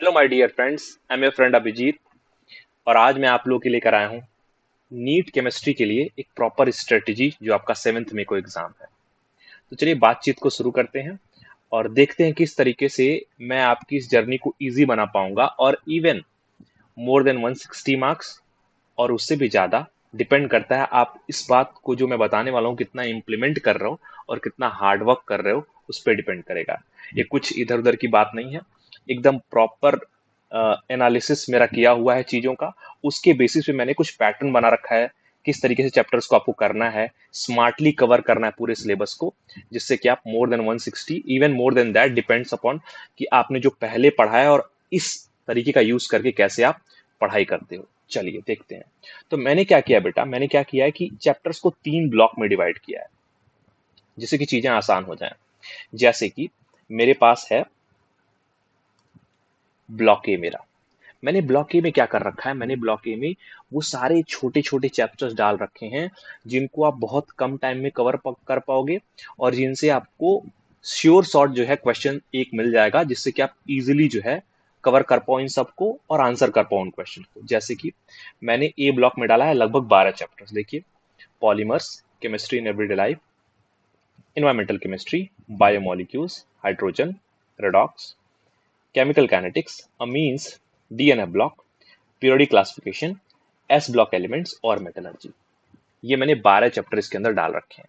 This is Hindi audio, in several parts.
Hello my dear friends, I am your friend Abhijeet. और आज मैं आप लोगों के लिए कराया हूँ नीट केमिस्ट्री के लिए एक प्रॉपर स्ट्रेटेजी जो आपका 7th में को एग्जाम है। तो चलिए बातचीत को शुरू करते हैं और देखते हैं किस तरीके से मैं आपकी इस जर्नी को इजी बना पाऊंगा और इवन मोर देन 160 मार्क्स और उससे भी ज़्यादा डिपेंड करता है आप इस बात को जो मैं बताने वाला हूँ कितना इम्प्लीमेंट कर रहे हो और कितना हार्ड वर्क कर रहे हो, उस पर डिपेंड करेगा। ये कुछ इधर उधर की बात नहीं है, एकदम प्रॉपर एनालिसिस मेरा किया हुआ है चीज़ों का। उसके बेसिस पे मैंने कुछ पैटर्न बना रखा है किस तरीके से चैप्टर्स को आपको करना है, स्मार्टली कवर करना है पूरे सिलेबस को, जिससे कि आप more than 160 even more than that depends upon कि आपने जो पहले पढ़ा है और इस तरीके का यूज करके कैसे आप पढ़ाई करते हो। चलिए देखते हैं। तो मैंने क्या किया बेटा, मैंने क्या किया है कि चैप्टर्स को 3 ब्लॉक में डिवाइड किया है जिससे कि चीजें आसान हो जाएं। जैसे कि मेरे पास है ब्लॉक ए मेरा। मैंने ब्लॉक ए में क्या कर रखा है, मैंने ब्लॉक ए में वो सारे छोटे छोटे चैप्टर्स डाल रखे हैं जिनको आप बहुत कम टाइम में कर पाओगे और जिनसे आपको श्योर शॉर्ट जो है क्वेश्चन एक मिल जाएगा, जिससे कि आप इजीली जो है कवर कर पाओ इन सबको और आंसर कर पाओ उन क्वेश्चन को। जैसे कि मैंने ए ब्लॉक में डाला है लगभग 12 चैप्टर्स। देखिए, polymers, chemistry in everyday life, environmental chemistry, biomolecules, hydrogen, redox, chemical kinetics, amines, DNA block, periodic classification, S block elements और मेटलर्जी। ये मैंने 12 चैप्टर इसके अंदर डाल रखे हैं।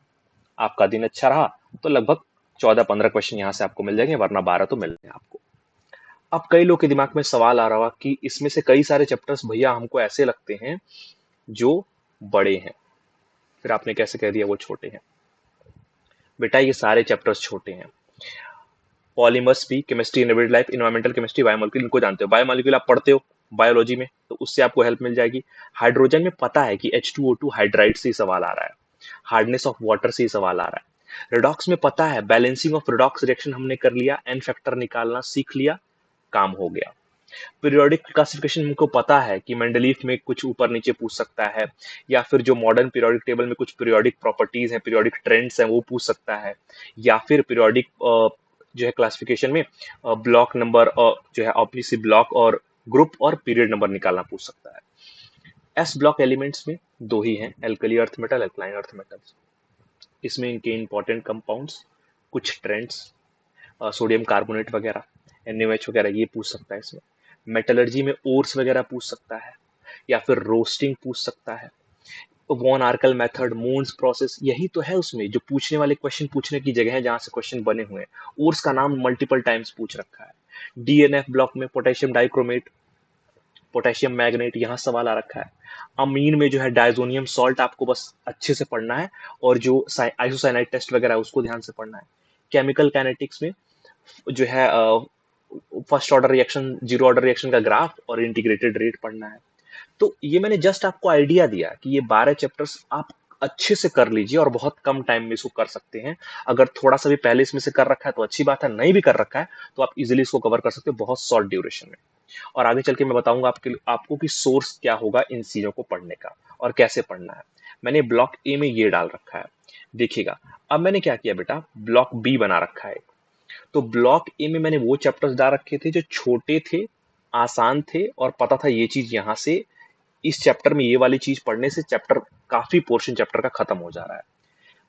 आपका दिन अच्छा रहा तो लगभग 14-15 क्वेश्चन यहाँ से आपको मिल जाएंगे, वरना 12 तो मिल जाएंगे आपको। अब कई लोग के दिमाग में सवाल आ रहा होगा कि इसमें से कई सारे चैप्टर्स भैया हमको ऐसे लगते हैं जो बड़े हैं, फिर आपने कैसे कह दिया वो छोटे हैं। बेटा ये सारे चैप्टर्स छोटे हैं। पॉलीमर्स भी, chemistry in everyday life, environmental chemistry, biomolecule, इनको जानते हो। बायोमोलिक्यूल आप पढ़ते हो बायोलॉजी में, तो उससे आपको हेल्प मिल जाएगी। हाइड्रोजन में पता है कि H2O2 हाइड्राइड से ही सवाल आ रहा है, हार्डनेस ऑफ वाटर से ही सवाल आ रहा है। रिडॉक्स में पता है बैलेंसिंग ऑफ रिडॉक्स रिएक्शन हमने कर लिया, एन फैक्टर निकालना सीख लिया, काम हो गया। पीरियोडिक क्लासिफिकेशन हमको पता है कि मेंडलीफ में कुछ ऊपर नीचे पूछ सकता है, या फिर जो मॉडर्न पीरियोडिक टेबल में कुछ पीरियोडिक प्रॉपर्टीज हैं, पीरियोडिक ट्रेंड्स हैं, वो पूछ सकता है। या फिर पीरियोडिक जो है क्लासिफिकेशन में ब्लॉक नंबर जो है ऑब्वियसली ब्लॉक और ग्रुप और पीरियड नंबर निकालना पूछ सकता है। एस ब्लॉक एलिमेंट्स में दो ही हैं, alkali earth metal, alkaline earth metals. इसमें इनके इंपॉर्टेंट कंपाउंड्स, कुछ ट्रेंड्स, सोडियम कार्बोनेट वगैरह, NaOH वगैरह ये पूछ सकता है इसमें। मेटलर्जी में ओर्स वगैरह पूछ सकता है, या फिर रोस्टिंग पूछ सकता है। वॉन आर्कल मेथड, मून्स प्रोसेस, यही तो है उसमें जो पूछने वाले क्वेश्चन पूछने की जगह है जहां से क्वेश्चन बने हुए हैं। ओर्स का नाम मल्टीपल टाइम्स पूछ रखा है। DNF ब्लॉक में पोटेशियम डाइक्रोमेट, पोटेशियम मैग्नेट, यहाँ सवाल आ रखा है। अमीन में जो है डाइजोनियम सॉल्ट आपको बस अच्छे से पढ़ना है, और जो आइसोसाइनाइड टेस्ट वगैरह है उसको ध्यान से पढ़ना है। केमिकल काइनेटिक्स में जो है first order reaction, zero order reaction का ग्राफ और इंटीग्रेटेड रेट पढ़ना है। तो ये मैंने जस्ट आपको आइडिया दिया कि ये 12 चैप्टर्स आप अच्छे से कर लीजिए और बहुत कम टाइम में इसको कर सकते हैं। अगर थोड़ा सा भी पहले इसमें से कर रखा है तो अच्छी बात है, नहीं भी कर रखा है तो आप इजीली इसको कवर कर सकते हो बहुत शॉर्ट ड्यूरेशन में। और आगे चल के मैं बताऊंगा आपको कि सोर्स क्या होगा इन चीजों को पढ़ने का और कैसे पढ़ना है। मैंने ब्लॉक ए में ये डाल रखा है, देखिएगा। अब मैंने क्या किया बेटा, ब्लॉक बी बना रखा है। तो ब्लॉक ए में मैंने वो चैप्टर्स डाल रखे थे जो छोटे थे, आसान थे, और पता था ये चीज यहां से इस चैप्टर में ये वाली चीज पढ़ने से चैप्टर काफी पोर्शन चैप्टर का खत्म हो जा रहा है।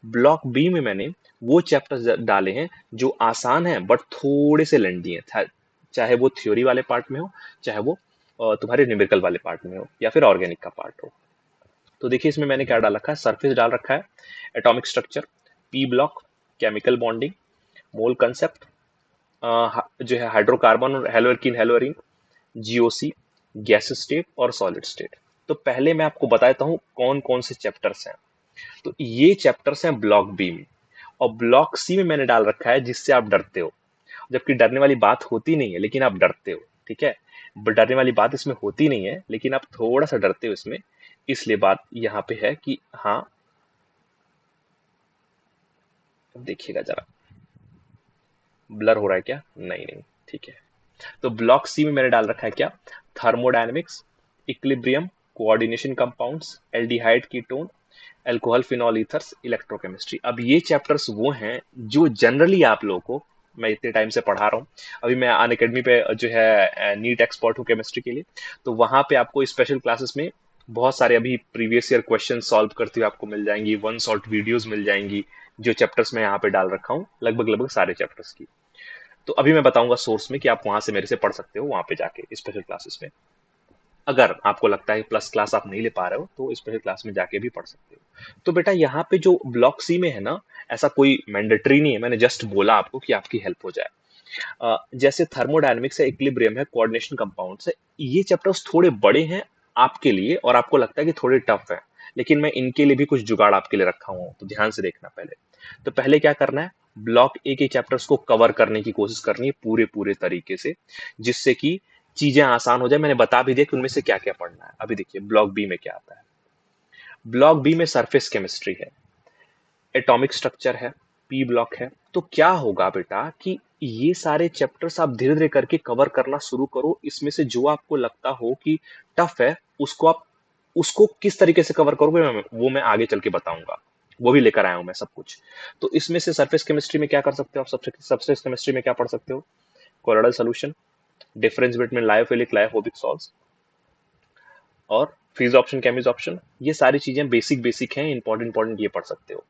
ब्लॉक बी में मैंने वो चैप्टर्स डाले हैं जो आसान हैं बट थोड़े से लेंदी हैं, चाहे वो थ्योरी वाले पार्ट में हो, चाहे वो तुम्हारे न्यूमेरिकल वाले पार्ट में हो, या फिर ऑर्गेनिक का पार्ट हो। तो देखिए इसमें मैंने क्या डाल रखा है, सरफेस डाल रखा है, atomic structure, P block, chemical bonding, मोल कंसेप्ट, जो है हाइड्रोकार्बन और हेलोइकिन हेलोरिन, GOC, गैस स्टेट और सॉलिड स्टेट। तो पहले मैं आपको बताता हूँ कौन कौन से चैप्टर्स हैं। तो ये चैप्टर्स हैं ब्लॉक बी में, और ब्लॉक सी में मैंने डाल रखा है जिससे आप डरते हो, जबकि डरने वाली बात होती नहीं है लेकिन आप डरते हो, ठीक है। डरने वाली बात इसमें होती नहीं है लेकिन आप थोड़ा सा डरते हो इसमें, इसलिए बात यहाँ पे है कि हाँ। देखिएगा जरा, ब्लर हो रहा है क्या? नहीं नहीं, ठीक है। तो ब्लॉक सी में मैंने डाल रखा है क्या, thermodynamics, equilibrium, coordination compounds, aldehyde ketone, alcohol phenol ethers, electrochemistry. अब ये चैप्टर्स वो हैं जो जनरली आप लोगों को मैं इतने टाइम से पढ़ा रहा हूँ। अभी मैं अन अकेडमी पे जो है नीट एक्सपर्ट हूँ केमिस्ट्री के लिए। तो वहाँ पे आपको स्पेशल क्लासेस में बहुत सारे अभी प्रीवियस ईयर क्वेश्चन सॉल्व करते हुए आपको मिल जाएंगी, वन शॉट वीडियोस मिल जाएंगी, जो चैप्टर्स मैं यहाँ पे डाल रखा हूँ, लगभग लगभग सारे चैप्टर्स की। तो अभी मैं बताऊंगा सोर्स में कि आप वहां से मेरे से पढ़ सकते हो, वहां पे जाके स्पेशल क्लासेस में। अगर आपको लगता है प्लस क्लास आप नहीं ले पा रहे हो तो स्पेशल क्लास में जाके भी पढ़ सकते हो। तो बेटा यहाँ पे जो ब्लॉक सी में है ना, ऐसा कोई मैंडेटरी नहीं है, मैंने जस्ट बोला आपको कि आपकी हेल्प हो जाए। जैसे थर्मोडायनेमिक्स है, इक्विलिब्रियम है, कोऑर्डिनेशन कंपाउंड्स है, ये चैप्टर्स थोड़े बड़े हैं आपके लिए और आपको लगता है कि थोड़े टफ है, लेकिन मैं इनके लिए भी कुछ जुगाड़ आपके लिए रखा हूँ, तो ध्यान से देखना पहले। तो पहले क्या करना है, ब्लॉक ए के चैप्टर्स को कवर करने की कोशिश करनी है पूरे पूरे तरीके से, जिससे कि चीजें आसान हो जाए। मैंने बता भी दिया कि उनमें से क्या क्या पढ़ना है। अभी देखिए ब्लॉक बी में क्या आता है। ब्लॉक बी में सरफेस केमिस्ट्री है, एटॉमिक स्ट्रक्चर है, पी ब्लॉक है। तो क्या होगा बेटा कि ये सारे चैप्टर्स आप धीरे धीरे करके कवर करना शुरू करो। इसमें से जो आपको लगता हो कि टफ है, उसको किस तरीके से कवर करोगे वो मैं आगे चल के बताऊंगा, वो भी लेकर आया हूं मैं सब कुछ। तो इसमें से सरफेस केमिस्ट्री में क्या कर सकते हो आप, सरफेस केमिस्ट्री में क्या पढ़ सकते हो, colloidal solution, difference between lyophilic lyophobic salts, और फिज ऑप्शन केमिज ऑप्शन। ये सारी चीजें बेसिक बेसिक हैं, इंपॉर्टेंट इंपॉर्टेंट, ये पढ़ सकते हो।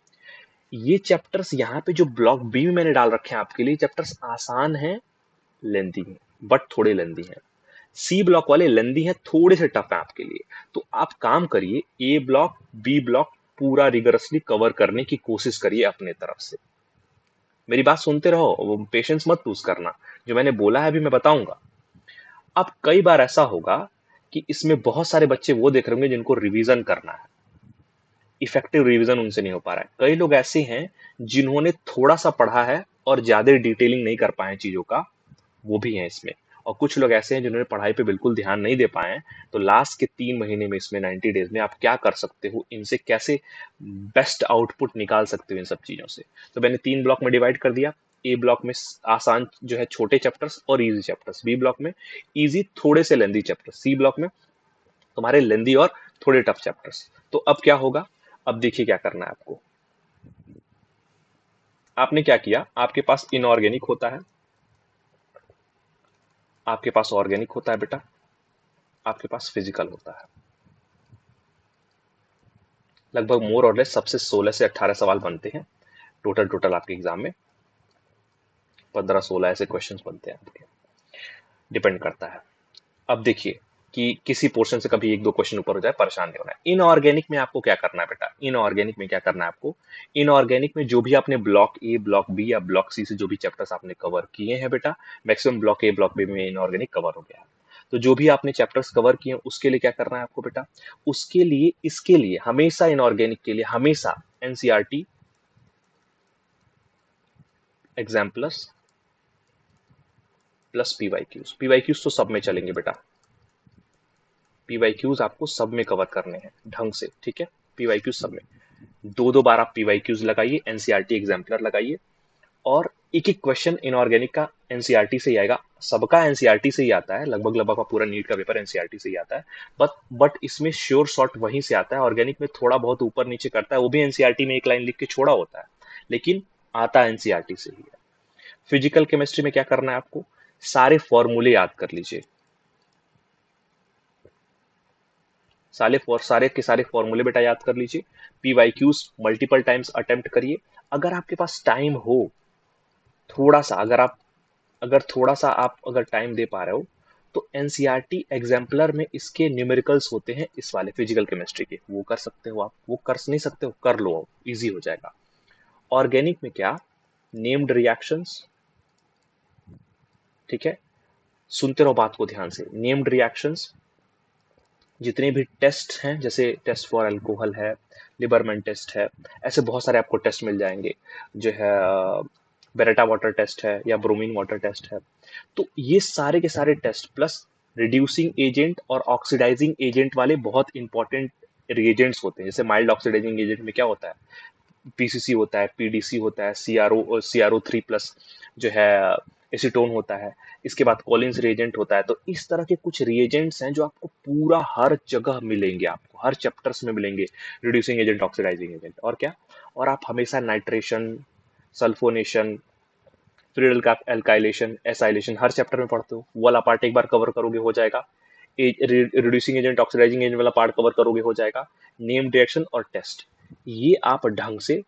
ये चैप्टर्स यहाँ पे जो ब्लॉक बी में मैंने डाल रखे हैं आपके लिए, चैप्टर्स आसान हैं, लेंदी हैं, बट थोड़े लेंदी हैं। सी ब्लॉक वाले लेंदी हैं, थोड़े से टफ है आपके लिए। तो आप काम करिए, ए ब्लॉक बी ब्लॉक पूरा रिगरसली कवर करने की कोशिश करिए अपने तरफ से। मेरी बात सुनते रहो, वो पेशेंस मत लूज करना, जो मैंने बोला है अभी मैं बताऊंगा। अब कई बार ऐसा होगा कि इसमें बहुत सारे बच्चे वो देख रहे होंगे जिनको रिवीजन करना है, इफेक्टिव रिवीजन उनसे नहीं हो पा रहा है। कई लोग ऐसे हैं जिन्होंने थोड़ा सा पढ़ा है और ज्यादा डिटेलिंग नहीं कर पाए चीजों का, वो भी हैं इसमें। और कुछ लोग ऐसे हैं जिन्होंने पढ़ाई पे बिल्कुल ध्यान नहीं दे पाए हैं। तो लास्ट के 3 महीने में, इसमें 90 डेज में आप क्या कर सकते हो, इनसे कैसे बेस्ट आउटपुट निकाल सकते हो इन सब चीजों से। तो मैंने 3 ब्लॉक में डिवाइड कर दिया। ए ब्लॉक में आसान जो है छोटे चैप्टर्स और इजी चैप्टर्स, बी ब्लॉक में इजी थोड़े से लेंदी चैप्टर्स, सी ब्लॉक में तुम्हारे लेंदी और थोड़े टफ चैप्टर्स। तो अब क्या होगा, अब देखिए क्या करना है आपको। आपने क्या किया, आपके पास इनऑर्गेनिक होता है, आपके पास ऑर्गेनिक होता है बेटा, आपके पास फिजिकल होता है। लगभग मोर और लेस सबसे 16 से 18 सवाल बनते हैं टोटल टोटल आपके एग्जाम में। 15-16 ऐसे क्वेश्चंस बनते हैं आपके, डिपेंड करता है। अब देखिए कि किसी पोर्शन से कभी 1-2 क्वेश्चन ऊपर हो जाए, परेशान नहीं होना है। इनऑर्गेनिक में आपको क्या करना है बेटा, इनऑर्गेनिक में क्या करना है आपको, इनऑर्गेनिक में जो भी आपने ब्लॉक ए ब्लॉक बी या ब्लॉक सी से जो भी चैप्टर्स आपने कवर किए हैं बेटा, maximum block A block B में इनऑर्गेनिक कवर हो गया है। तो जो भी आपने चैप्टर्स कवर किए हैं उसके लिए क्या करना है आपको बेटा, उसके लिए इसके लिए हमेशा इनऑर्गेनिक के लिए हमेशा एनसीईआरटी एग्जाम प्लस पीवाईक्यूज तो सब में चलेंगे बेटा। पीवाईक्यूज आपको सब में कवर करने हैं ढंग से, ठीक है। पीवाईक्यूज सब में 2-2 बार आप पीवाईक्यूज लगाइए, एनसीईआरटी एग्जाम्पलर लगाइए, और एक एक क्वेश्चन इनऑर्गेनिक का एनसीईआरटी से ही आएगा। सबका एनसीईआरटी से ही आता है, लगभग लगभग का पूरा नीट का पेपर एनसीईआरटी से ही आता है। बट इसमें श्योर शॉट वहीं से आता है। ऑर्गेनिक में थोड़ा बहुत ऊपर नीचे करता है, वो भी एनसीईआरटी में एक लाइन लिख के छोड़ा होता है, लेकिन आता एनसीईआरटी से ही है। फिजिकल केमिस्ट्री में क्या करना है आपको, सारे फॉर्मूले याद कर लीजिए, सारे के सारे फॉर्मूले बेटा याद कर लीजिए। पीवाईक्यूज मल्टीपल टाइम्स अटेम्प्ट करिए। अगर आपके पास टाइम हो, थोड़ा सा अगर टाइम दे पा रहे हो, तो एनसीईआरटी एग्जाम्पलर में इसके न्यूमेरिकल्स होते हैं, इस वाले फिजिकल केमिस्ट्री के, वो कर सकते हो आप। वो कर नहीं सकते हो, कर लो, इजी हो जाएगा। ऑर्गेनिक में क्या, नेम्ड रिएक्शंस, ठीक है, सुनते रहो बात को ध्यान से। नेम्ड रिएक्शंस, जितने भी टेस्ट हैं, जैसे टेस्ट फॉर अल्कोहल है, लिबरमैन टेस्ट है, ऐसे बहुत सारे आपको टेस्ट मिल जाएंगे, जो है बेरेटा वाटर टेस्ट है या ब्रोमीन वाटर टेस्ट है। तो ये सारे के सारे टेस्ट प्लस रिड्यूसिंग एजेंट और ऑक्सीडाइजिंग एजेंट वाले बहुत इंपॉर्टेंट रिएजेंट्स होते हैं। जैसे माइल्ड ऑक्सीडाइजिंग एजेंट में क्या होता है, पीसीसी होता है, पीडीसी होता है, CRO3+ जो है एसीटोन होता है। इसके बाद कॉलिन्स रिएजेंट होता है। तो इस तरह के कुछ रिएजेंट्स हैं जो आपको पूरा हर जगह मिलेंगे, आपको हर चैप्टर्स में मिलेंगे, रिड्यूसिंग एजेंट, ऑक्सीडाइजिंग एजेंट, और क्या, और आप हमेशा nitration, sulphonation, free alkylation, acylation हर चैप्टर में पढ़ते हो, वो वाला पार्ट एक बार कवर करोगे हो जाएगा। रिड्यूसिंग एजेंट, ऑक्सीडाइजिंग एजेंट वाला पार्ट कवर करोगे हो जाएगा। नेम्ड रिएक्शन और टेस्ट, ये आप ढंग से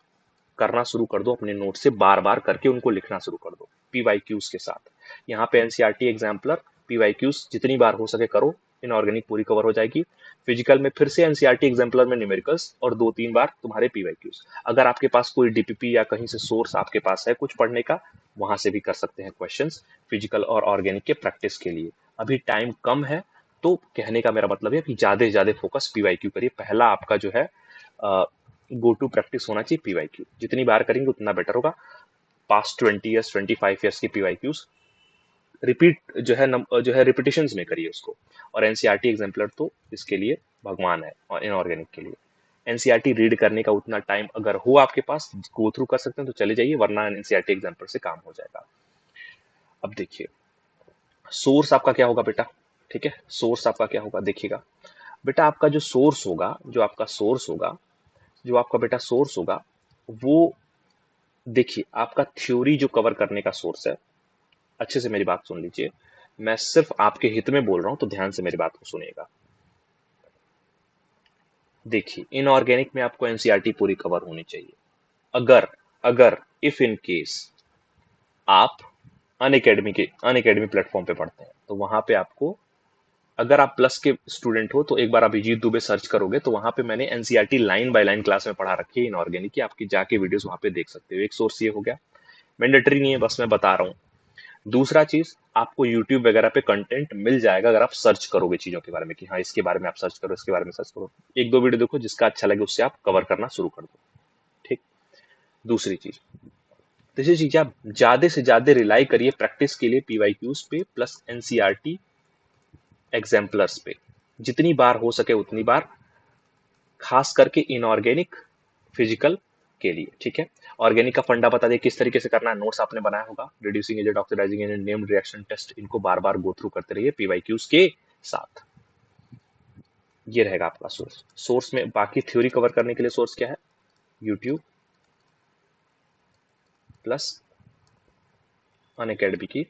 करना शुरू कर दो, अपने नोट से बार बार करके उनको लिखना शुरू कर दो पीवाईक्यूज के साथ। यहाँ पे एनसीईआरटी एग्जाम्पलर पीवाईक्यूज जितनी बार हो सके करो, इनऑर्गेनिक पूरी कवर हो जाएगी। फिजिकल में फिर से एनसीईआरटी एग्जाम्पलर में न्यूमेरिकल्स और 2-3 बार तुम्हारे पीवाईक्यूज। अगर आपके पास कोई डीपीपी या कहीं से सोर्स आपके पास है कुछ पढ़ने का, वहां से भी कर सकते हैं क्वेश्चंस फिजिकल और ऑर्गेनिक के प्रैक्टिस के लिए। अभी टाइम कम है, तो कहने का मेरा मतलब है कि ज्यादा से ज्यादा फोकस पीवाईक्यू करिए। पहला आपका जो है गो टू प्रैक्टिस होना चाहिए पीवाईक्यू, जितनी बार करेंगे उतना बेटर होगा। पास्ट 20 ईयर्स 25 ईयर्स की पीवाईक्यूज रिपीट जो है रिपीटिशंस में करिए उसको। और एनसीईआरटी एग्जाम्पलर तो इसके लिए भगवान है, और इनऑर्गेनिक के लिए एनसीईआरटी रीड करने का उतना टाइम अगर हो आपके पास, गो थ्रू कर सकते हैं तो चले जाइए, वरना एनसीईआरटी एग्जाम्पलर से काम हो जाएगा। अब देखिए सोर्स आपका क्या होगा बेटा, ठीक है, सोर्स आपका क्या होगा देखिएगा बेटा। आपका जो सोर्स होगा, जो आपका बेटा सोर्स होगा, वो देखिए आपका थ्योरी जो कवर करने का सोर्स है, अच्छे से मेरी बात सुन लीजिए, मैं सिर्फ आपके हित में बोल रहा हूं तो ध्यान से मेरी बात को सुनिएगा। देखिए इनऑर्गेनिक में आपको एनसीईआरटी पूरी कवर होनी चाहिए। अगर अगर इफ इन केस आप अन अकेडमी प्लेटफॉर्म पे पढ़ते हैं, तो वहां पे आपको, अगर आप प्लस के स्टूडेंट हो तो एक बार अभिजीत दुबे सर्च करोगे तो वहां पे मैंने NCERT line by line class में पढ़ा रखी है इनऑर्गेनिक की, आपकी जाके वीडियोस वहां पे देख सकते हो। एक सोर्स ये हो गया, मैंडेटरी नहीं है, बस मैं बता रहा हूँ। दूसरा चीज, आपको यूट्यूब वगैरह पे कंटेंट मिल जाएगा अगर आप सर्च करोगे चीजों के बारे में कि हाँ इसके बारे में आप सर्च करो, इसके बारे में सर्च करो, एक दो वीडियो देखो, जिसका अच्छा लगे उससे आप कवर करना शुरू कर दो, ठीक। दूसरी चीज, तीसरी चीज, आप ज्यादा से ज्यादा रिलाई करिए प्रैक्टिस के लिए पीवाईक्यूज पे प्लस एनसीईआरटी एग्जाम्पलर्स पे, जितनी बार हो सके उतनी बार, खास करके इनऑर्गेनिक फिजिकल के लिए, ठीक है। ऑर्गेनिक का फंडा बता दिए किस तरीके से करना है, नोट्स आपने बनाया होगा, reducing agent, oxidising agent, named reaction, test, इनको बार बार गो थ्रू करते रहिए पीवाईक्यूज के साथ। ये रहेगा आपका सोर्स। सोर्स में बाकी थ्योरी कवर करने के लिए सोर्स क्या है, यूट्यूब प्लस अनअकैडमी की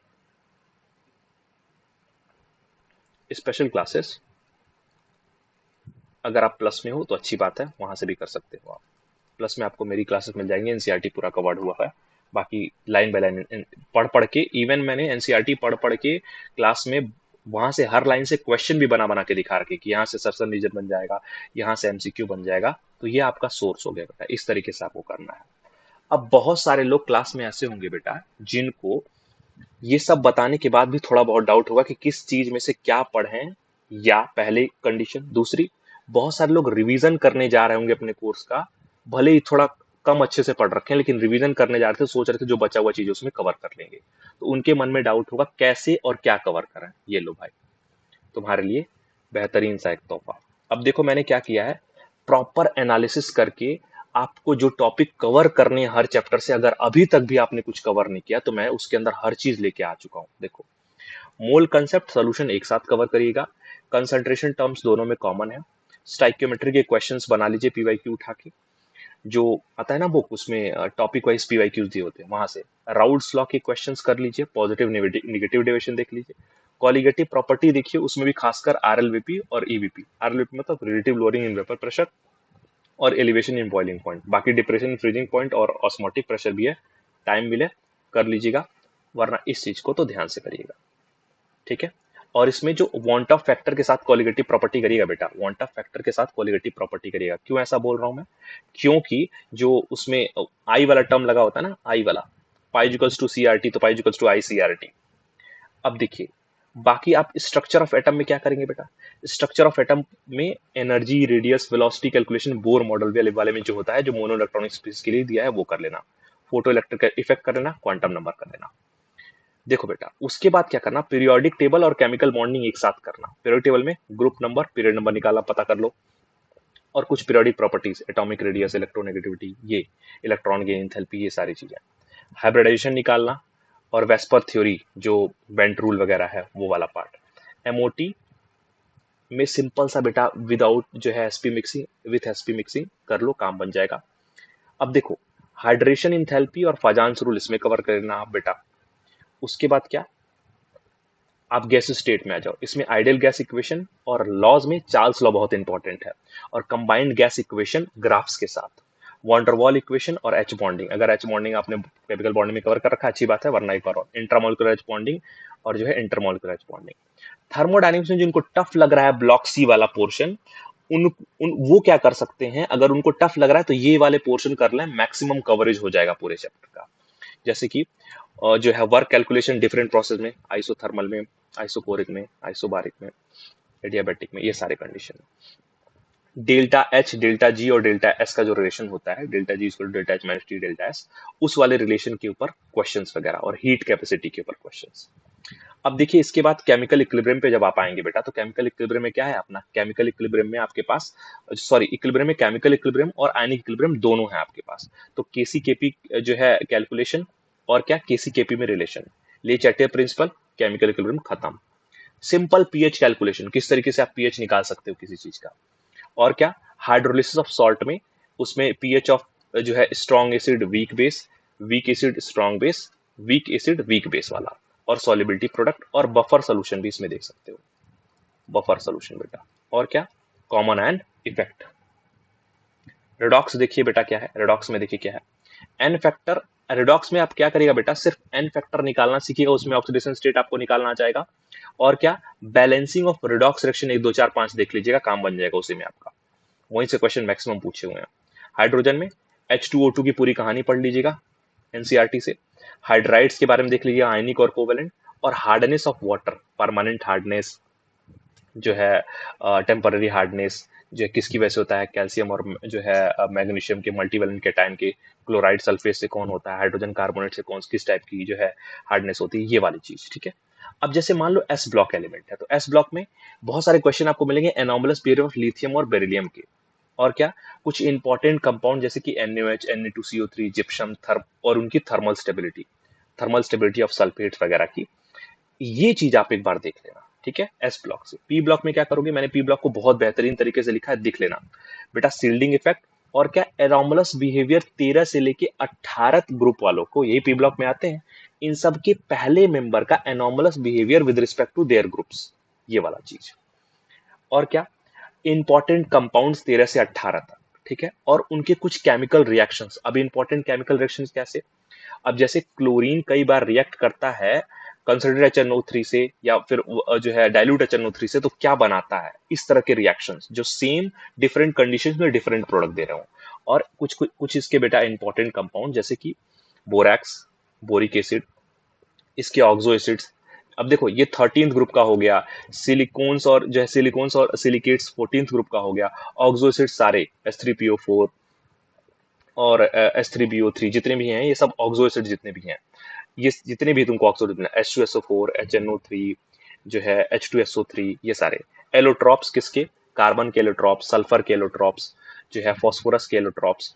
स्पेशल क्लासेस। अगर आप प्लस में हो तो अच्छी बात है, वहां से भी कर सकते हो आप। प्लस में आपको मेरी क्लासेस मिल जाएंगी, एनसीईआरटी पूरा कवर्ड हुआ है, बाकी लाइन बाय लाइन पढ़ पढ़ के, इवन मैंने एनसीईआरटी पढ़ पढ़ के क्लास में वहां से हर लाइन से क्वेश्चन भी बना बना के दिखा रखे कि यहाँ से सर्सन रीजन बन जाएगा, यहाँ से एमसीक्यू बन जाएगा। तो ये आपका सोर्स हो गया बेटा, इस तरीके से आपको करना है। अब बहुत सारे लोग क्लास में ऐसे होंगे बेटा जिनको ये सब बताने के बाद भी थोड़ा बहुत डाउट होगा कि किस चीज में से क्या पढ़ें, या पहले कंडीशन, दूसरी, बहुत सारे लोग रिवीजन करने जा रहे होंगे अपने कोर्स का, भले ही थोड़ा कम अच्छे से पढ़ रखे हैं, लेकिन रिवीजन करने जा रहे थे, सोच रहे थे जो बचा हुआ चीज उसमें कवर कर लेंगे, तो उनके मन में डाउट होगा कैसे और क्या कवर करें। ये लो भाई, तुम्हारे लिए बेहतरीन सा एक तोहफा। अब देखो मैंने क्या किया है, प्रॉपर एनालिसिस करके आपको जो टॉपिक कवर करने हैं हर चैप्टर से, अगर अभी तक भी आपने कुछ कवर नहीं किया तो मैं उसके अंदर हर चीज लेके आ चुका हूं। देखो, मोल कंसेप्ट सोल्यूशन एक साथ कवर करिएगा, कंसंट्रेशन टर्म्स दोनों में कॉमन है, स्टाइक्योमेट्री के क्वेश्चंस बना लीजिए पीवाईक्यू उठा के, जो आता है ना बुक, उसमें टॉपिक वाइज पीवाईक्यूज दिए होते हैं, वहां से राउल्ट्स लॉ के क्वेश्चंस कर लीजिए, पॉजिटिव नेगेटिव डेविएशन देख लीजिए, कॉलिगेटिव प्रॉपर्टी देखिए, उसमें भी खासकर आरएलवीपी और ईवीपी, आरएलवीपी मतलब relative lowering in vapour pressure, और एलिवेशन इन बॉइलिंग पॉइंट, बाकी डिप्रेशन इन फ्रीजिंग पॉइंट और ऑस्मोटिक प्रेशर भी है, टाइम मिले कर लीजिएगा, वरना इस चीज को तो ध्यान से करिएगा, ठीक है। और इसमें जो वांट ऑफ फैक्टर के साथ कोलिगेटिव प्रॉपर्टी करिएगा बेटा, वांट ऑफ फैक्टर के साथ कोलिगेटिव प्रॉपर्टी करिएगा। क्यों ऐसा बोल रहा हूं मैं, क्योंकि जो उसमें आई वाला टर्म लगा होता है ना, आई वाला, पाइजिकल्स टू सीआरटी, तो पाइजिकल्स टू आई सीआरटी। अब देखिए बाकी आप स्ट्रक्चर ऑफ एटम में क्या करेंगे बेटा, स्ट्रक्चर ऑफ एटम में energy, radius, velocity calculation Bohr model वाले में जो होता है, जो मोनो इलेक्ट्रॉनिक स्पीसीज के लिए दिया है वो कर लेना, फोटो इलेक्ट्रिक इफेक्ट कर लेना, क्वांटम नंबर कर लेना। देखो बेटा उसके बाद क्या करना, पीरियोडिक टेबल और केमिकल बॉन्डिंग एक साथ करना। पीरियोडिक टेबल में ग्रुप नंबर, पीरियड नंबर निकाला, पता कर लो, और कुछ periodic properties, atomic radius, electronegativity, ये इलेक्ट्रॉन गेन, एंथैल्पी, ये सारी चीजें, हाइब्रिडाइजेशन निकालना, और वेस्पर थ्योरी जो बेंट रूल वगैरह है वो वाला पार्ट। एमओटी में सिंपल सा बेटा विदाउट जो है SP mixing, with SP mixing कर लो, काम बन जाएगा। अब देखो हाइड्रेशन, इंथैल्पी और फाजान्स रूल इसमें कवर करना आप बेटा, उसके बाद क्या, आप गैस स्टेट में आ जाओ। इसमें आइडियल गैस इक्वेशन और लॉज में चार्ल्स लॉ बहुत इंपॉर्टेंट है, और कंबाइंड गैस इक्वेशन ग्राफ्स के साथ, वॉन्डरवॉल इक्वेशन और एच बॉन्डिंग। अगर एच बॉन्डिंग आपने केमिकल बॉन्डिंग में कवर कर रखा है अच्छी बात है, वरना एक बार और इंट्रामोलिकुलर एच बॉन्डिंग और जो है इंटरमोलिकुलर एच बॉन्डिंग। थर्मोडायनेमिक्स में जिनको टफ लग रहा है ब्लॉक सी वाला पोर्शन, उन वो क्या कर सकते हैं, अगर उनको टफ लग रहा है तो ये वाले पोर्शन कर लें, मैक्सिमम कवरेज हो जाएगा पूरे चैप्टर का। जैसे कि जो है वर्क कैलकुलेशन डिफरेंट प्रोसेस में, आइसोथर्मल में, आइसोकोरिक में, आइसोबारिक में, एडियाबैटिक में, ये सारे condition. Delta H, delta G और डेल्टा एस का जो रिलेशन होता है, delta G equal delta H minus T delta S, उस वाले रिलेशन के ऊपर क्वेश्चंस वगैरह, और हीट कैपेसिटी के ऊपर क्वेश्चंस। अब देखिए इसके बाद केमिकल इक्विलिब्रियम पे जब आप आएंगे बेटा, तो केमिकल इक्विलिब्रियम में क्या है अपना, केमिकल इक्विलिब्रियम में आपके पास, सॉरी इक्विलिब्रियम में केमिकल इक्विलिब्रियम और आयनिक इक्विलिब्रियम दोनों है आपके पास। तो केसी केपी जो है कैलकुलेशन, और क्या केसी केपी में रिलेशन, ले चैटियर प्रिंसिपल, केमिकल इक्विलिब्रियम खत्म। सिंपल पीएच कैलकुलेशन, किस तरीके से आप पीएच निकाल सकते हो किसी चीज का, और क्या हाइड्रोलिसिस ऑफ सॉल्ट में, उसमें पीएच ऑफ जो है strong acid weak base, weak acid strong base, weak acid weak base वाला, और सॉलिबिलिटी प्रोडक्ट और बफर सोल्यूशन भी इसमें देख सकते हो, बफर सोल्यूशन बेटा। और क्या, कॉमन एंड इफेक्ट। रेडॉक्स देखिए बेटा क्या है, रेडॉक्स में देखिए क्या है, एन फैक्टर। रेडॉक्स में आप क्या करिएगा बेटा, सिर्फ एन फैक्टर निकालना सीखिएगा, उसमें ऑक्सीडेशन स्टेट आपको निकालना आ जाएगा। और क्या, बैलेंसिंग ऑफ रेडॉक्स रिएक्शन 1 2 4 5 देख लीजिएगा, काम बन जाएगा उसी में आपका, वहीं से क्वेश्चन मैक्सिमम पूछे हुए हैं। हाइड्रोजन में H2O2 की पूरी कहानी पढ़ लीजिएगा एनसीईआरटी से। हाइड्राइड्स के बारे में देख लीजिए, आयनिक और कोवेलेंट। और hardness of water, permanent hardness जो है, टेम्पररी हार्डनेस जो है किसकी वजह से होता है, कैल्शियम और जो है मैग्नीशियम के मल्टीवैलेंट केटायन के क्लोराइड सल्फेट से कौन होता है, हाइड्रोजन कार्बोनेट से कौन किस टाइप की जो है हार्डनेस होती है, ये वाली चीज, ठीक है। अब जैसे मान लो एस ब्लॉक एलिमेंट है, तो एस ब्लॉक में बहुत सारे क्वेश्चन आपको मिलेंगे एनॉमलस बिहेवियर ऑफ लिथियम और बेरिलियम के। और क्या, कुछ इंपॉर्टेंट कंपाउंड जैसे कि NaOH, Na2CO3, जिप्सम, थर्म, और उनकी थर्मल स्टेबिलिटी ऑफ सल्फेट्स वगैरह की, ये चीज आप एक बार देख लेना, ठीक है। एस ब्लॉक से पी ब्लॉक में क्या करोगे, मैंने पी ब्लॉक को बहुत बेहतरीन तरीके से लिखा है, दिख लेना बेटा। सील्डिंग इफेक्ट, और क्या, एनॉमलस बिहेवियर 13 से लेके 18 ग्रुप वालों को, यही पी ब्लॉक में आते हैं, इन सब के पहले मेंबर का anomalous behaviour with respect to their groups, ये वाला चीज। और क्या, इंपॉर्टेंट कंपाउंड्स 13 से 18 तक, ठीक है, और उनके कुछ केमिकल रिएक्शंस। अब इंपॉर्टेंट केमिकल रिएक्शंस कैसे, अब जैसे क्लोरीन कई बार रिएक्ट करता है कंसंट्रेटेड HNO3 से, या फिर जो है डाइल्यूट HNO3 से, तो क्या बनाता है, इस तरह के रिएक्शंस जो सेम डिफरेंट कंडीशंस में डिफरेंट प्रोडक्ट दे रहे हो। और कुछ कुछ कुछ इसके बेटा इंपॉर्टेंट कंपाउंड जैसे कि बोरैक्स, बोरिक एसिड, इसके ऑक्सो एसिड्स। अब देखो ये 13th ग्रुप का हो गया, सिलिकॉन्स और जो है सिलिकॉन्स और सिलिकेट्स 14th ग्रुप का हो गया, ऑक्सो एसिड्स सारे H3PO4 और H3BO3 जितने भी हैं, ये सब ऑक्सो एसिड जितने भी हैं, ये जितने भी तुमको ऑक्सो H2SO4, HNO3, जो है H2SO3, ये सारे एलोट्रॉप्स, किसके, कार्बन के एलोट्रॉप्स, सल्फर के एलोट्रॉप्स, जो है फॉस्फोरस के एलोट्रॉप्स।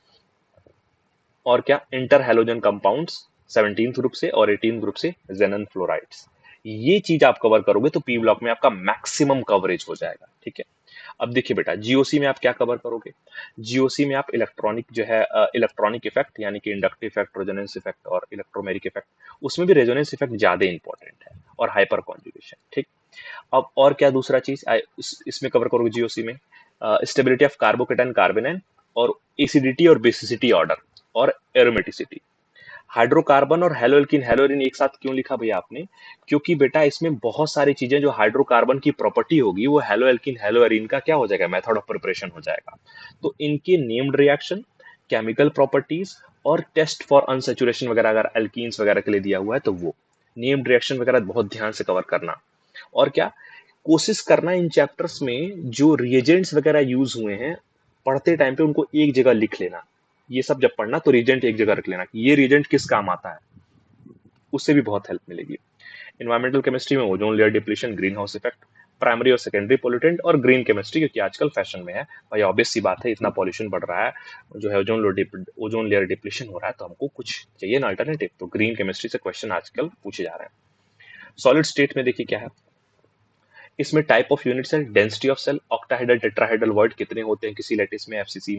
और क्या, inter halogen compounds 17th group से और 18th ग्रुप से जेनन फ्लोराइड्स। ये चीज आप कवर करोगे तो पी ब्लॉक में आपका मैक्सिमम कवरेज हो जाएगा, ठीक है। अब देखिए बेटा, जीओसी में आप क्या कवर करोगे, जीओसी में आप इलेक्ट्रॉनिक जो है इलेक्ट्रॉनिक इफेक्ट, यानी कि इंडक्टिव इफेक्ट, रेजोनेंस इफेक्ट और इलेक्ट्रोमेरिक इफेक्ट, उसमें भी रेजोनेंस इफेक्ट ज्यादा इंपॉर्टेंट है, और हाइपर कॉन्जुगेशन, ठीक। अब और क्या दूसरा चीज इसमें कवर करोगे जीओसी में, स्टेबिलिटी ऑफ कार्बोकेटाइन कार्बेनाइन, और एसिडिटी और बेसिसिटी ऑर्डर, और एरोमेटिसिटी। हाइड्रोकार्बन और हेलोएल्कीन, हेलोएरिन एक साथ क्यों लिखा भैया आपने, क्योंकि बेटा इसमें बहुत सारी चीजें जो हाइड्रोकार्बन की प्रॉपर्टी होगी, वो हेलोएल्कीन हेलोएरिन का क्या हो जाएगा, मेथड ऑफ प्रिपरेशन हो जाएगा। तो इनके नेम्ड रिएक्शन, केमिकल प्रॉपर्टीज, और टेस्ट फॉर अनसेचुरेशन वगैरह अगर एल्कीन्स वगैरह के लिए दिया हुआ है तो वो नेम्ड रिएक्शन वगैरह बहुत ध्यान से कवर करना। और क्या, कोशिश करना इन चैप्टर्स में जो रिएजेंट्स वगैरह यूज हुए हैं, पढ़ते टाइम पे उनको एक जगह लिख लेना। ये सब जब पढ़ना तो रिएजेंट एक जगह रख लेना कि ये रिएजेंट किस काम आता है, उससे भी बहुत हेल्प मिलेगी। इन्वायरमेंटल केमिस्ट्री में ozone layer depletion, green house effect, primary और सेकेंडरी पोल्यूटेंट, और ग्रीन केमिस्ट्री क्योंकि आजकल फैशन में है भाई, ऑब्वियस सी बात है, इतना पॉल्यूशन बढ़ रहा है, जो है ओजोन लेयर डिप्लीशन हो रहा है, तो हमको कुछ चाहिए ना अल्टरनेटिव, तो ग्रीन केमिस्ट्री से क्वेश्चन आजकल पूछे जा रहे हैं। सॉलिड स्टेट में देखिए क्या है, इसमें type of unit cell, density of cell, octahedral tetrahedral word कितने होते हैं किसी लैटिस में, एफसीसी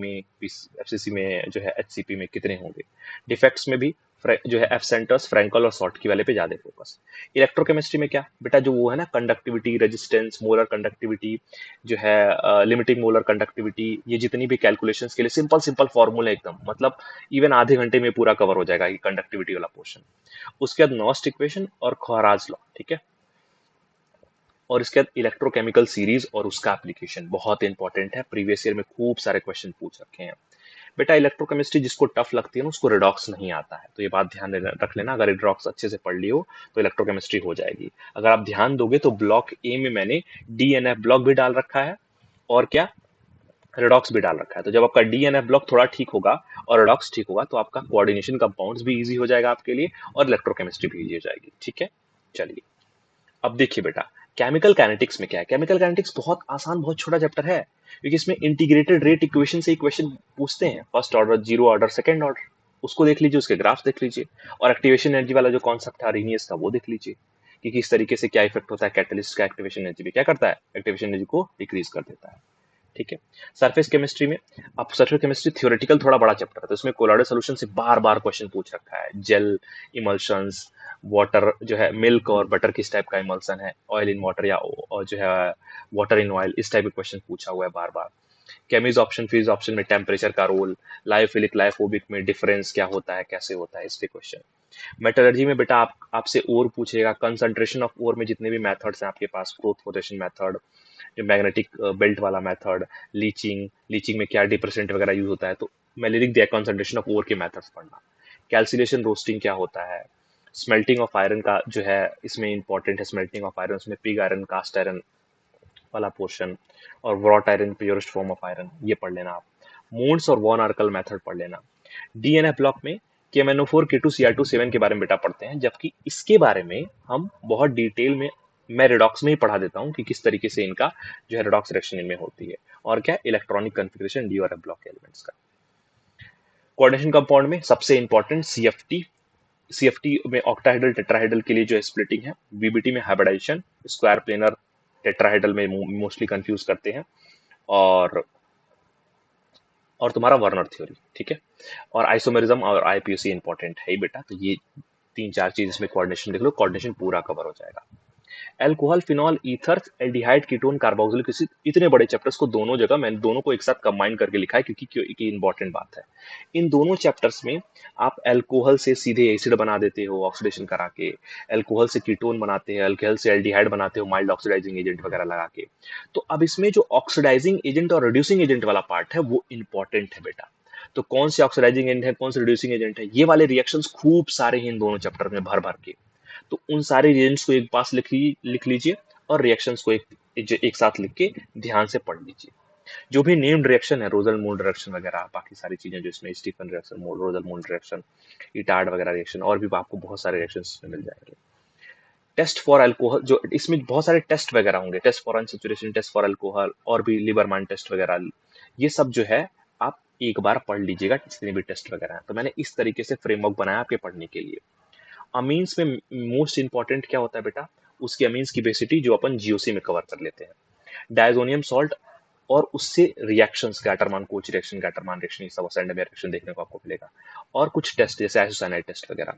में जो है एचसीपी में कितने होंगे। डिफेक्ट्स में भी जो है एफ सेंटर्स, फ्रैंकल और शॉर्टकी वाले पे ज्यादा फोकस। इलेक्ट्रोकेमिस्ट्री में क्या बेटा, जो वो है ना कंडक्टिविटी, रेजिस्टेंस, मोलर कंडक्टिविटी, जो है लिमिटिंग मोलर कंडक्टिविटी, ये जितनी भी कैलकुलेशंस के लिए सिंपल सिंपल फॉर्मूला एकदम, मतलब इवन आधे घंटे में पूरा कवर हो जाएगा ये कंडक्टिविटी वाला पोर्शन। उसके बाद नॉस्ट इक्वेशन और ख्वाराज लॉ, ठीक है। और इसके बाद इलेक्ट्रोकेमिकल सीरीज और उसका एप्लीकेशन बहुत इंपॉर्टेंट है, प्रीवियस ईयर में खूब सारे क्वेश्चन पूछ रखे हैं। बेटा इलेक्ट्रोकेमिस्ट्री जिसको टफ लगती है ना उसको रिडॉक्स नहीं आता है, तो ये बात ध्यान रख लेना। अगर रिडॉक्स अच्छे से पढ़ ली हो तो इलेक्ट्रोकेमिस्ट्री हो जाएगी। अगर आप ध्यान दोगे तो ब्लॉक ए में मैंने डीएनएफ ब्लॉक भी डाल रखा है और क्या, रिडॉक्स भी डाल रखा है। तो जब आपका डीएनएफ ब्लॉक थोड़ा ठीक होगा और रिडॉक्स ठीक होगा तो आपका कोऑर्डिनेशन कंपाउंड्स भी इजी हो जाएगा आपके लिए और इलेक्ट्रोकेमिस्ट्री भी इजी हो जाएगी, ठीक है। चलिए अब देखिए बेटा, केमिकल काइनेटिक्स में क्या है। केमिकल काइनेटिक्स बहुत आसान, बहुत छोटा चैप्टर है, क्योंकि इसमें इंटीग्रेटेड रेट इक्वेशन से क्वेश्चन पूछते हैं, first order, zero order, second order. उसको देख लीजिए, उसके ग्राफ देख लीजिए, और एक्टिवेशन एनर्जी वाला जो कॉन्सेप्ट है अरेनियस का वो देख लीजिए कि किस तरीके से क्या इफेक्ट होता है कैटलिस्ट का एक्टिवेशन एनर्जी पे, क्या करता है एक्टिवेशन एनर्जी को डिक्रीज कर देता है, ठीक है। सरफेस केमिस्ट्री में, अब सरफेस केमिस्ट्री थ्योरेटिकल थोड़ा बड़ा चैप्टर है, तो इसमें कोलोइडल सॉल्यूशन से बार बार क्वेश्चन पूछ रखा है, जेल, इमल्शंस, वाटर जो है, मिल्क और बटर किस टाइप का इमल्सन है, ऑयल इन वाटर या और जो है वाटर इन ऑयल, इस टाइप के क्वेश्चन पूछा हुआ है बार बार। केमिज ऑप्शन, फिजिक्स ऑप्शन में टेम्परेचर का रोल, लाइफिलिक लाइफोबिक में डिफरेंस क्या होता है, कैसे होता है, इस पे क्वेश्चन। मेटलर्जी में बेटा आपसे और पूछेगा, कंसंट्रेशन ऑफ ओर में जितने भी मेथड्स हैं आपके पास, ग्रोथ रोटेशन मेथड, जो मैग्नेटिक बेल्ट वाला मेथड, लीचिंग, लीचिंग में क्या डिप्रेसेंट वगैरह यूज होता है, तो मैंने लिख दिया कंसंट्रेशन ऑफ ओर के मेथड्स पढ़ना। कैल्सिलेशन रोस्टिंग क्या होता है, स्मेल्टिंग ऑफ आयरन का जो है इसमें इंपॉर्टेंट है, स्मेल्टिंग ऑफ आयरन, उसमें पिग आयरन, कास्ट आयरन वाला पोर्शन, और wrought iron, purest form of iron, ये पढ़ लेना आप। मून्स और वॉन आर्कल मेथड पढ़ लेना। डीएनए ब्लॉक में KMnO4 K2Cr2 7 के बारे में बेटा पढ़ते हैं, जबकि इसके बारे में हम बहुत डिटेल में, मैं रिडॉक्स में ही पढ़ा देता हूँ कि किस तरीके से इनका जो है रिडॉक्स रिएक्शन इनमें होती है, और क्या इलेक्ट्रॉनिक कन्फिग्रेशन डी और एफ ब्लॉक एलिमेंट्स का। कोऑर्डिनेशन कंपाउंड में सबसे इंपॉर्टेंट CFT, CFT में ऑक्टाहाइड्रल टेट्राहाइड्रल के लिए जो है स्प्लिटिंग है, VBT में हाइब्रिडाइजेशन, स्क्वायर प्लेनर टेट्राहाइड्रल में मोस्टली कंफ्यूज करते हैं, और तुम्हारा वर्नर थ्योरी, ठीक है। और आइसोमेरिज्म और IPOC इंपॉर्टेंट है ही बेटा, तो ये तीन चार चीज इसमें कोऑर्डिनेशन देख लो, कोऑर्डिनेशन पूरा कवर हो जाएगा। Alcohol, phenol, ether, aldehyde, ketone, carboxylic acid, इतने बड़े चैप्टर्स को दोनों जगह मैंने दोनों को एक साथ कंबाइन करके लिखा है, क्योंकि इंपॉर्टेंट बात है। इन दोनों चैप्टर्स में आप अल्कोहल से सीधे एसिड बना देते हो ऑक्सीडेशन करा के, अल्कोहल से कीटोन बनाते हैं, अल्कोहल से एल्डिहाइड बनाते हो माइल्ड ऑक्सीडाइजिंग एजेंट वगैरह लगा के। तो अब इसमें जो ऑक्सीडाइजिंग एजेंट और रिड्यूसिंग एजेंट वाला पार्ट है वो इंपॉर्टेंट है बेटा। तो कौन से ऑक्सीडाइजिंग एजेंट है, कौन से रिड्यूसिंग एजेंट है, ये वाले रिएक्शंस खूब सारे हैं इन दोनों चैप्टर में भर भर के। तो उन सारे रिएजेंट्स को एक पास लिख लीजिए, और रिएक्शंस को एक साथ लिख के ध्यान से पढ़ लीजिए। जो भी नेम्ड रिएक्शन है, रोजल मून रिएक्शन वगैरह, बाकी सारी चीजें जो इसमें, Stephen reaction, Rosenmund reaction, Etard वगैरह रिएक्शन, और भी आपको बहुत सारे रिएक्शन इसमें मिल जाएंगे। टेस्ट फॉर अल्कोहल, जो इसमें बहुत सारे टेस्ट वगैरह होंगे, test for unsaturation, test for alcohol, और भी लिबरमैन टेस्ट वगैरह, ये सब जो है आप एक बार पढ़ लीजिएगा, जितने भी टेस्ट वगैरह हैं। तो मैंने इस तरीके से फ्रेमवर्क बनाया आपके पढ़ने के लिए। अमीन्स में मोस्ट इंपॉर्टेंट क्या होता है बेटा, उसकी अमीन्स की बेसिटी जो अपन GOC में कवर कर लेते हैं, डायजोनियम सॉल्ट, और उससे रिएक्शंस, गैटरमान कोच रिएक्शन, गैटरमान रिएक्शन, ये सब सेंडमेयर रिएक्शन देखने को आपको मिलेगा, और कुछ टेस्ट जैसे आइसोसाइनाइड टेस्ट वगैरह।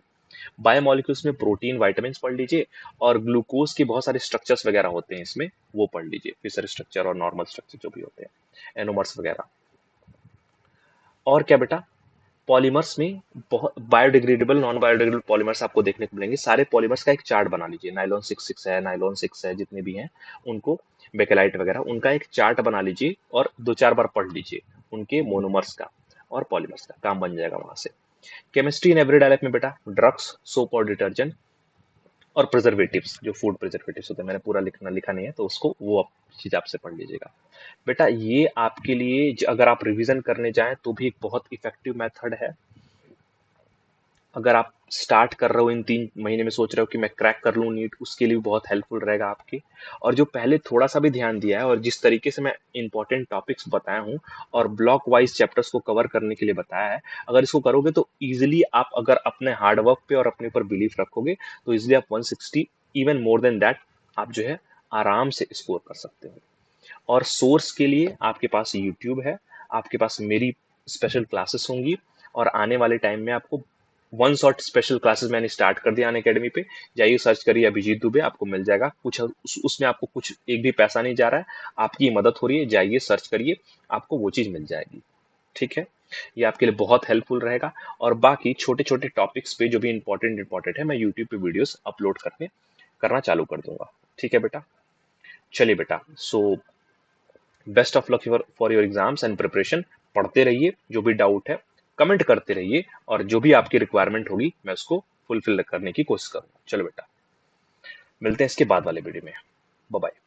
बायोमोलिक्यूल्स में प्रोटीन, विटामिन्स पढ़ लीजिए, और ग्लूकोज के बहुत सारे स्ट्रक्चर्स वगैरह होते हैं इसमें, वो पढ़ लीजिए, फिशर स्ट्रक्चर और नॉर्मल स्ट्रक्चर जो भी होते हैं, एनोमर्स वगैरह। और क्या बेटा, पॉलीमर्स में बहुत बायोडिग्रेडेबल, नॉन बायोडिग्रेडेबल पॉलीमर्स आपको देखने को मिलेंगे। सारे पॉलीमर्स का एक चार्ट बना लीजिए, नाइलॉन 6 है, नाइलॉन 6 है, जितने भी हैं उनको, बेकेलाइट वगैरह, उनका एक चार्ट बना लीजिए और दो चार बार पढ़ लीजिए उनके मोनोमर्स का और पॉलीमर्स का, काम बन जाएगा वहां से। केमिस्ट्री इन एवरीडे लाइफ में बेटा, ड्रग्स, सोप और डिटर्जेंट, और प्रिजर्वेटिव्स, जो फूड प्रिजर्वेटिव्स होते हैं, मैंने पूरा लिखा नहीं है तो उसको वो चीज आपसे पढ़ लीजिएगा बेटा। ये आपके लिए अगर आप रिवीजन करने जाएं तो भी एक बहुत इफेक्टिव मेथड है। अगर आप स्टार्ट कर रहे हो, इन 3 महीने में सोच रहे हो कि मैं क्रैक कर लूँ नीट, उसके लिए भी बहुत हेल्पफुल रहेगा आपके। और जो पहले थोड़ा सा भी ध्यान दिया है, और जिस तरीके से मैं इंपॉर्टेंट टॉपिक्स बताया हूँ और ब्लॉक वाइज चैप्टर्स को कवर करने के लिए बताया है, अगर इसको करोगे तो इजिली आप, अगर अपने हार्डवर्क पे और अपने ऊपर बिलीफ रखोगे, तो इजिली आप 160, इवन मोर देन दैट, आप जो है आराम से स्कोर कर सकते हो। और सोर्स के लिए आपके पास यूट्यूब है, आपके पास मेरी स्पेशल क्लासेस होंगी, और आने वाले टाइम में आपको वन शॉट स्पेशल क्लासेस मैंने स्टार्ट कर दिया अनअकैडमी पे। जाइए सर्च करिए अभिजीत दुबे, आपको मिल जाएगा। कुछ उसमें आपको कुछ एक भी पैसा नहीं जा रहा है, आपकी मदद हो रही है। जाइए सर्च करिए, आपको वो चीज़ मिल जाएगी। ठीक है, ये आपके लिए बहुत हेल्पफुल रहेगा। और बाकी छोटे छोटे टॉपिक्स पे जो भी इंपॉर्टेंट है, मैं यूट्यूब पे वीडियोस अपलोड करना चालू कर दूंगा। ठीक है बेटा, चलिए बेटा, so best of luck for your exams and preparation. पढ़ते रहिए, जो भी डाउट है कमेंट करते रहिए, और जो भी आपकी रिक्वायरमेंट होगी मैं उसको फुलफिल करने की कोशिश करूंगा। चलो बेटा, मिलते हैं इसके बाद वाले वीडियो में। Bye bye.